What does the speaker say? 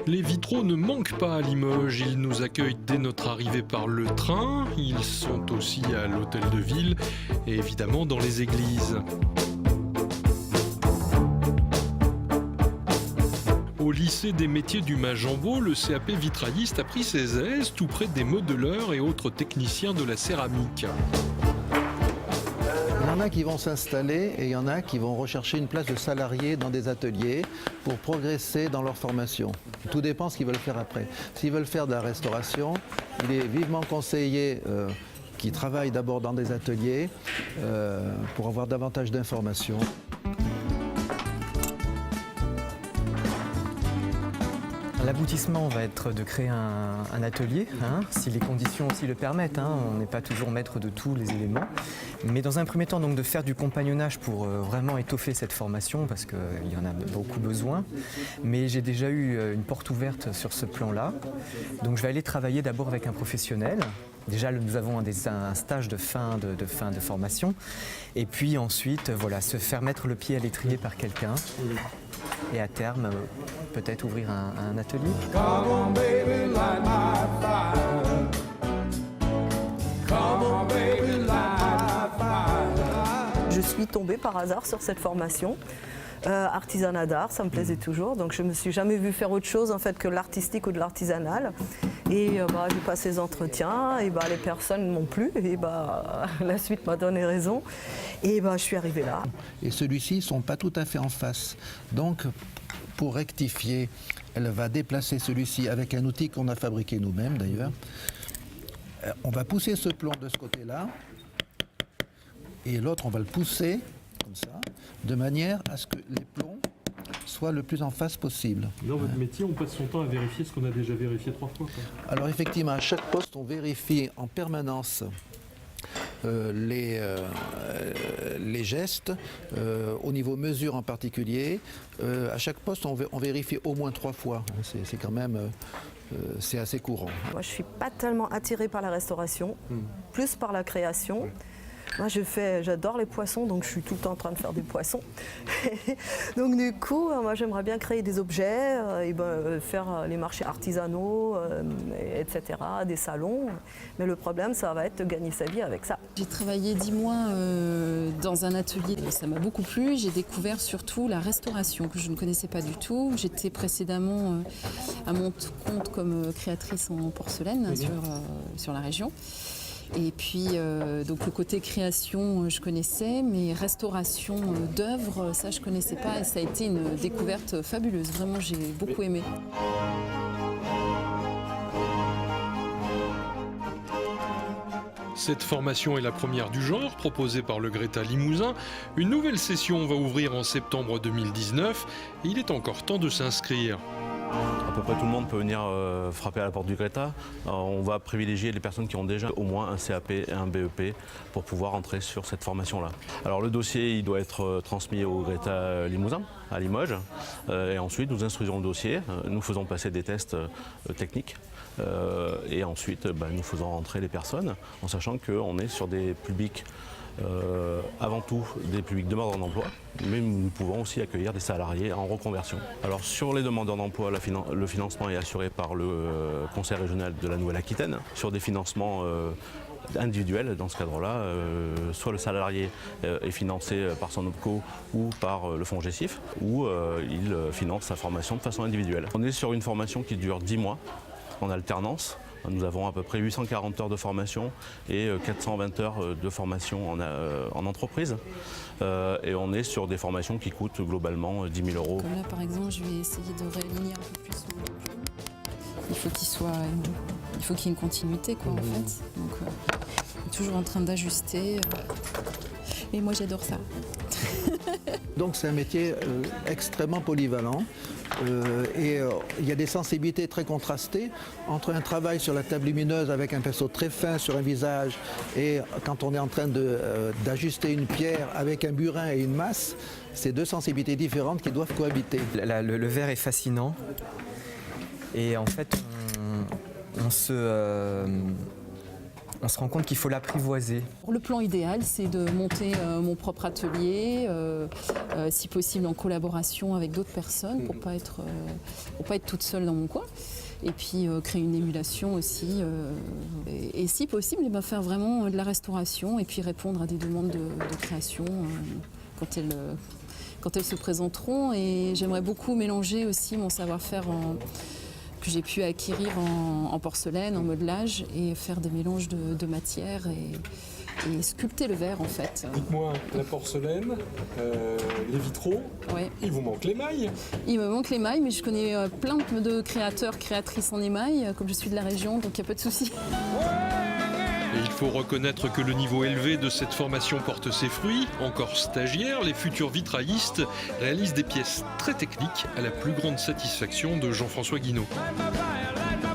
Les vitraux ne manquent pas à Limoges, ils nous accueillent dès notre arrivée par le train, ils sont aussi à l'hôtel de ville et évidemment dans les églises. Au lycée des métiers du Majambo, le CAP vitrailliste a pris ses aises tout près des modeleurs et autres techniciens de la céramique. Il y en a qui vont s'installer et il y en a qui vont rechercher une place de salarié dans des ateliers pour progresser dans leur formation. Tout dépend de ce qu'ils veulent faire après. S'ils veulent faire de la restauration, il est vivement conseillé qu'ils travaillent d'abord dans des ateliers pour avoir davantage d'informations. L'aboutissement va être de créer un atelier, si les conditions aussi le permettent. On n'est pas toujours maître de tous les éléments. Mais dans un premier temps, donc, de faire du compagnonnage pour vraiment étoffer cette formation, parce qu'il y en a beaucoup besoin. Mais j'ai déjà eu une porte ouverte sur ce plan-là. Donc je vais aller travailler d'abord avec un professionnel. Déjà, nous avons un stage de fin de formation. Et puis ensuite, voilà, se faire mettre le pied à l'étrier par quelqu'un. Et à terme, peut-être ouvrir un atelier. Come on, baby, light my fire. Come on, baby, light my fire. Je suis tombée par hasard sur cette formation. Artisanat d'art, ça me plaisait toujours, donc je ne me suis jamais vue faire autre chose en fait que l'artistique ou de l'artisanal. Et j'ai passé les entretiens, et les personnes ne m'ont plu, et la suite m'a donné raison, et je suis arrivée là. Et celui-ci ne sont pas tout à fait en face. Donc, pour rectifier, elle va déplacer celui-ci avec un outil qu'on a fabriqué nous-mêmes d'ailleurs. On va pousser ce plomb de ce côté-là, et l'autre on va le pousser comme ça, de manière à ce que les plombs soient le plus en face possible. Dans votre métier, on passe son temps à vérifier ce qu'on a déjà vérifié 3 fois. Alors effectivement, à chaque poste, on vérifie en permanence les gestes, au niveau mesure en particulier. À chaque poste, on vérifie au moins 3 fois. C'est quand même... c'est assez courant. Moi, je ne suis pas tellement attirée par la restauration, plus par la création. Moi, j'adore les poissons, donc je suis tout le temps en train de faire des poissons. Donc du coup, moi, j'aimerais bien créer des objets, faire les marchés artisanaux, etc., des salons. Mais le problème, ça va être de gagner sa vie avec ça. J'ai travaillé 10 mois dans un atelier, ça m'a beaucoup plu. J'ai découvert surtout la restauration, que je ne connaissais pas du tout. J'étais précédemment à mon compte comme créatrice en porcelaine sur la région. Et puis, donc le côté création, je connaissais, mais restauration d'œuvres, ça, je ne connaissais pas. Et ça a été une découverte fabuleuse. Vraiment, j'ai beaucoup aimé. Cette formation est la première du genre, proposée par le Greta Limousin. Une nouvelle session va ouvrir en septembre 2019 et il est encore temps de s'inscrire. À peu près tout le monde peut venir frapper à la porte du Greta. On va privilégier les personnes qui ont déjà au moins un CAP et un BEP pour pouvoir entrer sur cette formation-là. Alors le dossier, il doit être transmis au Greta Limousin, à Limoges. Et ensuite, nous instruisons le dossier. Nous faisons passer des tests techniques. Et ensuite, nous faisons rentrer les personnes en sachant qu'on est sur des publics avant tout des publics demandeurs d'emploi, mais nous pouvons aussi accueillir des salariés en reconversion. Alors sur les demandeurs d'emploi, le financement est assuré par le Conseil régional de la Nouvelle-Aquitaine, sur des financements individuels. Dans ce cadre-là, soit le salarié est financé par son OPCO ou par le fonds GESIF, ou il finance sa formation de façon individuelle. On est sur une formation qui dure 10 mois en alternance. Nous avons à peu près 840 heures de formation et 420 heures de formation en entreprise. Et on est sur des formations qui coûtent globalement 10 000 €. Comme là, par exemple, je vais essayer de réaligner un peu plus son plomb. Il faut qu'il y ait une continuité, quoi, en fait. Donc, on est toujours en train d'ajuster. Et moi, j'adore ça. Donc c'est un métier extrêmement polyvalent. Il y a des sensibilités très contrastées entre un travail sur la table lumineuse avec un pinceau très fin sur un visage et quand on est en train d'ajuster une pierre avec un burin et une masse, c'est deux sensibilités différentes qui doivent cohabiter. Le verre est fascinant on se rend compte qu'il faut l'apprivoiser. Le plan idéal, c'est de monter mon propre atelier, si possible en collaboration avec d'autres personnes, pour pas être toute seule dans mon coin. Et puis créer une émulation aussi, et si possible, faire vraiment de la restauration et puis répondre à des demandes de création quand elles se présenteront. Et j'aimerais beaucoup mélanger aussi mon savoir-faire que j'ai pu acquérir en porcelaine, en modelage, et faire des mélanges de matières et sculpter le verre en fait. Dites-moi, la porcelaine, les vitraux, Ouais. il vous manque l'émail. Il me manque l'émail, mais je connais plein de créateurs, créatrices en émail, comme je suis de la région, donc il n'y a pas de souci. Et il faut reconnaître que le niveau élevé de cette formation porte ses fruits. Encore stagiaires, les futurs vitraillistes réalisent des pièces très techniques à la plus grande satisfaction de Jean-François Guinaud. Light my fire, light my